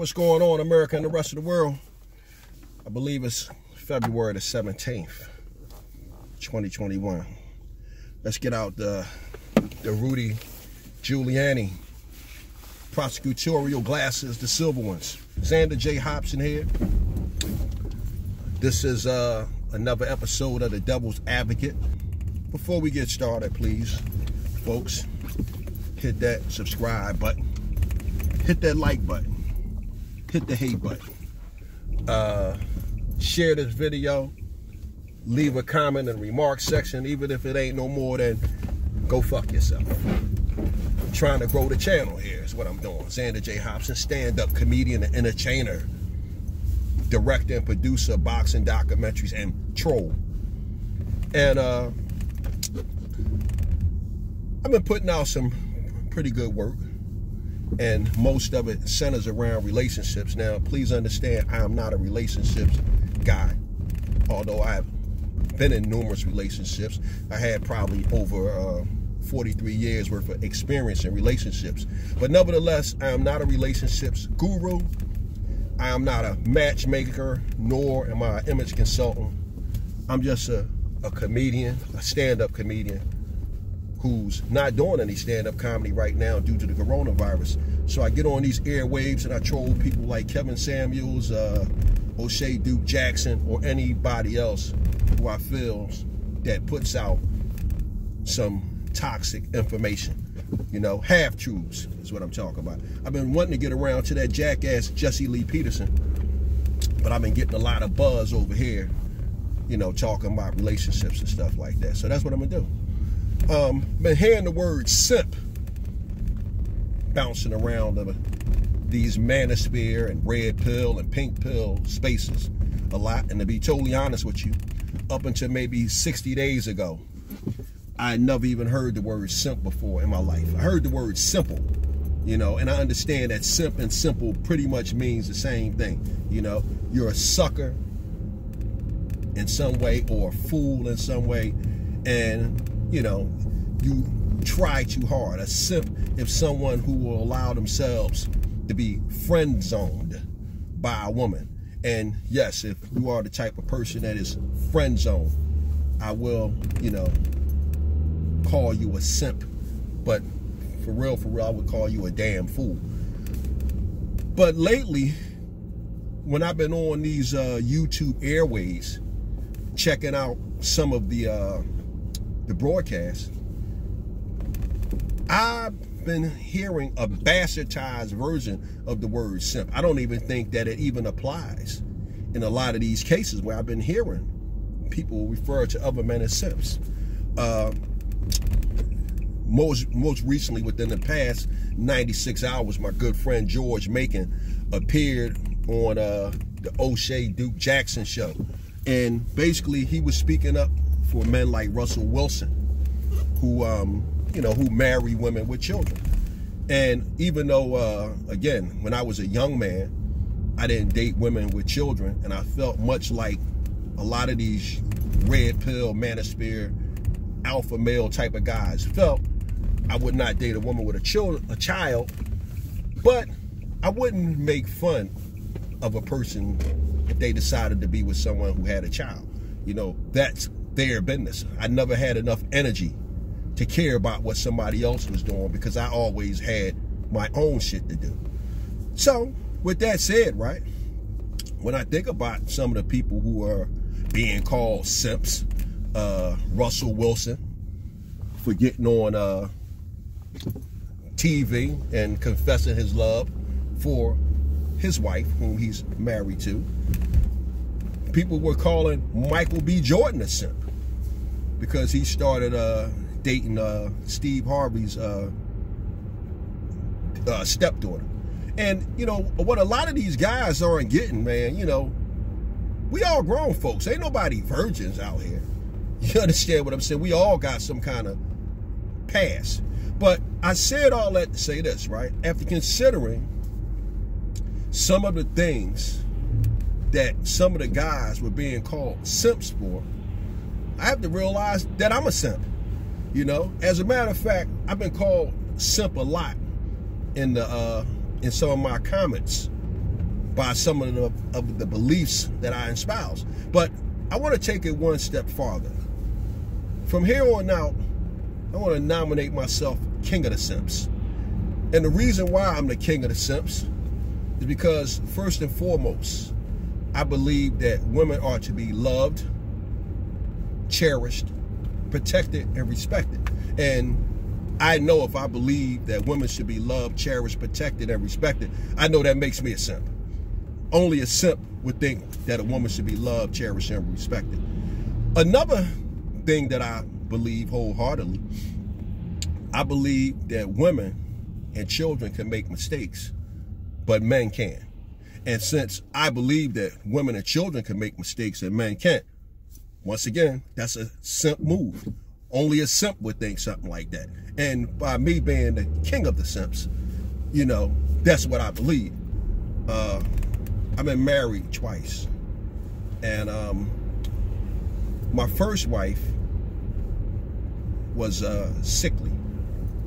What's going on, America and the rest of the world? I believe it's February the 17th, 2021. Let's get out the Rudy Giuliani prosecutorial glasses, the silver ones. Xander J. Hobson here. This is another episode of The Devil's Advocate. Before we get started, please, folks, hit that subscribe button. Hit that like button. Hit the hate button. Share this video. Leave a comment in the remarks section, even if it ain't no more than go fuck yourself. I'm trying to grow the channel here is what I'm doing. Xander J. Hobson, stand-up comedian and entertainer, director and producer of boxing documentaries and troll. And I've been putting out some pretty good work, and most of it centers around relationships. Now, please understand, I am not a relationships guy, although I've been in numerous relationships. I had probably over 43 years worth of experience in relationships. But nevertheless, I am not a relationships guru. I am not a matchmaker, nor am I an image consultant. I'm just a comedian, a stand-up comedian, who's not doing any stand-up comedy right now due to the coronavirus. So I get on these airwaves and I troll people like Kevin Samuels, O'Shea Duke Jackson, or anybody else who I feel that puts out some toxic information. You know, half-truths is what I'm talking about. I've been wanting to get around to that jackass Jesse Lee Peterson, but I've been getting a lot of buzz over here, you know, talking about relationships and stuff like that. So that's what I'm gonna do. Been hearing the word simp bouncing around these manosphere and red pill and pink pill spaces a lot. And to be totally honest with you, up until maybe 60 days ago, I never even heard the word simp before in my life. I heard the word simple, you know, and I understand that simp and simple pretty much means the same thing. You know, you're a sucker in some way or a fool in some way, and you know, you try too hard. A simp is someone who will allow themselves to be friend zoned by a woman. And yes, if you are the type of person that is friend zoned, I will, you know, call you a simp. But for real, I would call you a damn fool. But lately, when I've been on these YouTube airways, checking out some of the broadcast, I've been hearing a bastardized version of the word simp. I don't even think that it even applies in a lot of these cases where I've been hearing people refer to other men as simps. Most recently, within the past 96 hours, my good friend George Macon appeared on the O'Shea Duke Jackson show. And basically, he was speaking up for men like Russell Wilson, who, you know, who marry women with children. And even though, again, when I was a young man, I didn't date women with children, and I felt much like a lot of these red pill, manosphere, alpha male type of guys felt, I would not date a woman with a child, but I wouldn't make fun of a person if they decided to be with someone who had a child. You know, that's their business. I never had enough energy to care about what somebody else was doing because I always had my own shit to do. So, with that said, right, when I think about some of the people who are being called simps, Russell Wilson, for getting on TV and confessing his love for his wife, whom he's married to, people were calling Michael B. Jordan a simp because he started dating Steve Harvey's stepdaughter. And, you know, what a lot of these guys aren't getting, man, you know, we all grown folks. Ain't nobody virgins out here. You understand what I'm saying? We all got some kind of past. But I said all that to say this, right? After considering some of the things that some of the guys were being called simps for, I have to realize that I'm a simp. You know, as a matter of fact, I've been called simp a lot in some of my comments by some of the beliefs that I espouse. But I want to take it one step farther. From here on out, I want to nominate myself King of the Simps. And the reason why I'm the King of the Simps is because, first and foremost, I believe that women are to be loved, cherished, protected, and respected. And I know if I believe that women should be loved, cherished, protected, and respected, I know that makes me a simp. Only a simp would think that a woman should be loved, cherished, and respected. Another thing that I believe wholeheartedly, I believe that women and children can make mistakes, but men can't. And since I believe that women and children can make mistakes and men can't, once again, that's a simp move. Only a simp would think something like that. And by me being the king of the simps, you know, that's what I believe. I've been married twice. And my first wife was sickly.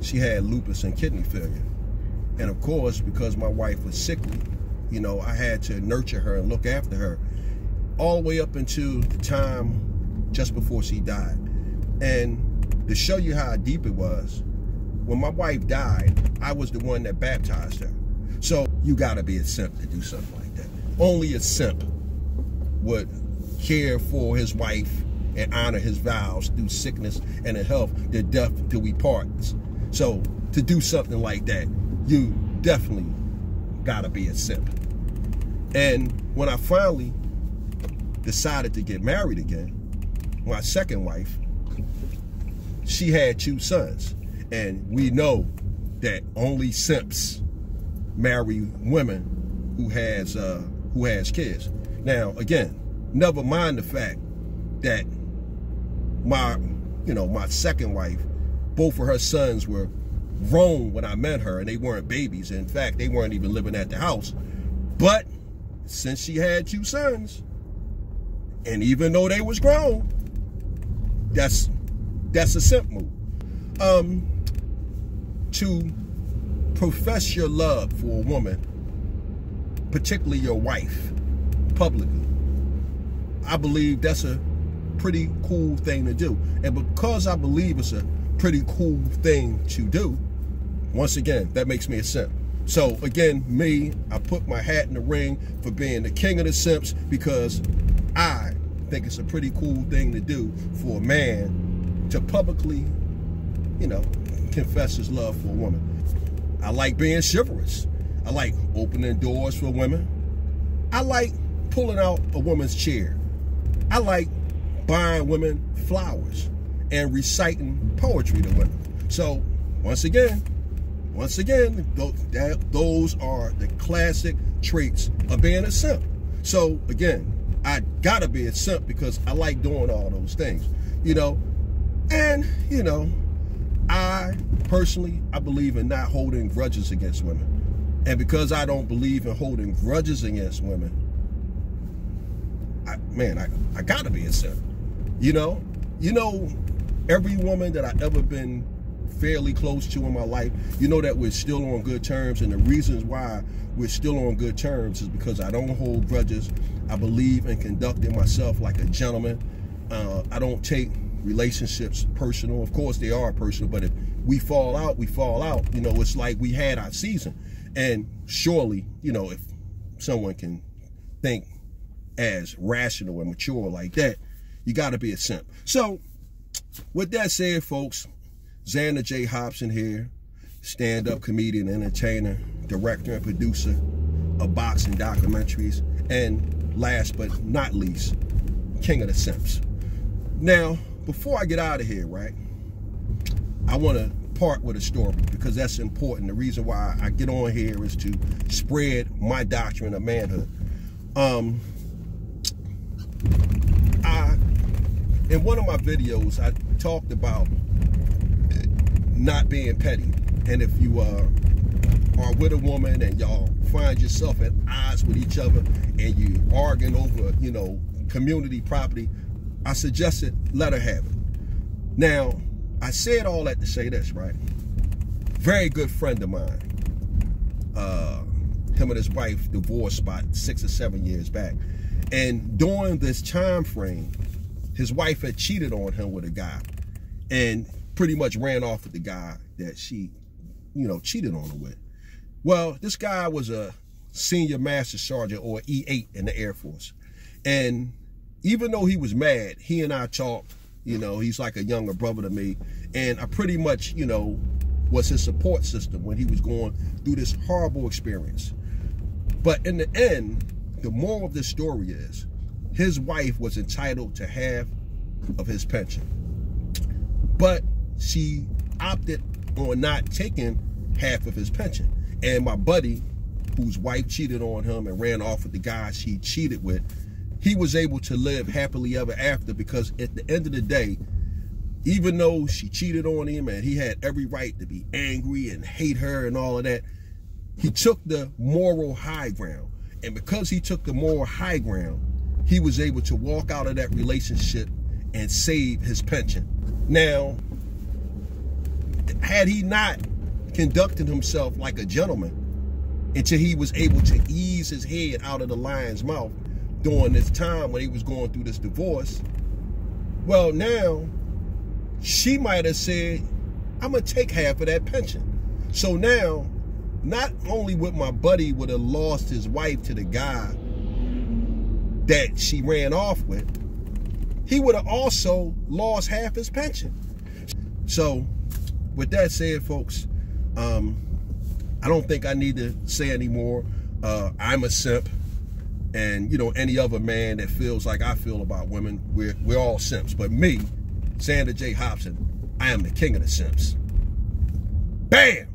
She had lupus and kidney failure. And of course, because my wife was sickly, you know, I had to nurture her and look after her all the way up until the time just before she died. And to show you how deep it was, when my wife died, I was the one that baptized her. So you gotta be a simp to do something like that. Only a simp would care for his wife and honor his vows through sickness and in health, the death till we part. So to do something like that, you definitely gotta be a simp. And when I finally decided to get married again, my second wife, she had 2 sons. And we know that only simps marry women who has kids. Now, again, never mind the fact that my second wife, both of her sons were grown when I met her, and they weren't babies. In fact, they weren't even living at the house. But since she had 2 sons, and even though they was grown, that's a simp move. To profess your love for a woman, particularly your wife, publicly, I believe that's a pretty cool thing to do. And because I believe it's a pretty cool thing to do, once again, that makes me a simp. So again, I put my hat in the ring for being the king of the simps, because I think it's a pretty cool thing to do for a man to publicly, you know, confess his love for a woman. I like being chivalrous. I like opening doors for women. I like pulling out a woman's chair. I like buying women flowers and reciting poetry to women. So once again, those are the classic traits of being a simp. So again, I gotta be a simp because I like doing all those things, you know. And, you know, I believe in not holding grudges against women. And because I don't believe in holding grudges against women, I gotta be a simp. You know, every woman that I've ever been fairly close to in my life, you know that we're still on good terms. And the reasons why we're still on good terms is because I don't hold grudges. I believe in conducting myself like a gentleman. I don't take relationships personal. Of course they are personal, but if we fall out, we fall out. You know, it's like we had our season. And surely, you know, if someone can think as rational and mature like that, you got to be a simp. So with that said, folks, Xander J. Hobson here, stand-up comedian, entertainer, director, and producer of boxing documentaries, and last but not least, king of the simps. Now, before I get out of here, right, I want to part with a story because that's important. The reason why I get on here is to spread my doctrine of manhood. In one of my videos, I talked about not being petty. And if you are with a woman and y'all find yourself at odds with each other and you arguing over, you know, community property, I suggested let her have it. Now, I said all that to say this, right? Very good friend of mine him and his wife divorced about 6 or 7 years back. And during this time frame, his wife had cheated on him with a guy and pretty much ran off with the guy that she, you know, cheated on her with. Well, this guy was a senior master sergeant, or E8 in the Air Force. And even though he was mad, he and I talked, you know, he's like a younger brother to me. And I pretty much, you know, was his support system when he was going through this horrible experience. But in the end, the moral of this story is his wife was entitled to half of his pension. But she opted on not taking half of his pension. And my buddy, whose wife cheated on him and ran off with the guy she cheated with, he was able to live happily ever after, because at the end of the day, even though she cheated on him and he had every right to be angry and hate her and all of that, he took the moral high ground. And because he took the moral high ground, he was able to walk out of that relationship and save his pension. Now, had he not conducted himself like a gentleman until he was able to ease his head out of the lion's mouth during this time when he was going through this divorce, well, now she might have said, I'm going to take half of that pension. So now, not only would my buddy would have lost his wife to the guy that she ran off with, he would have also lost half his pension. So with that said, folks, I don't think I need to say anymore. I'm a simp. And, you know, any other man that feels like I feel about women, we're all simps. But me, Sander J. Hobson, I am the king of the simps. Bam!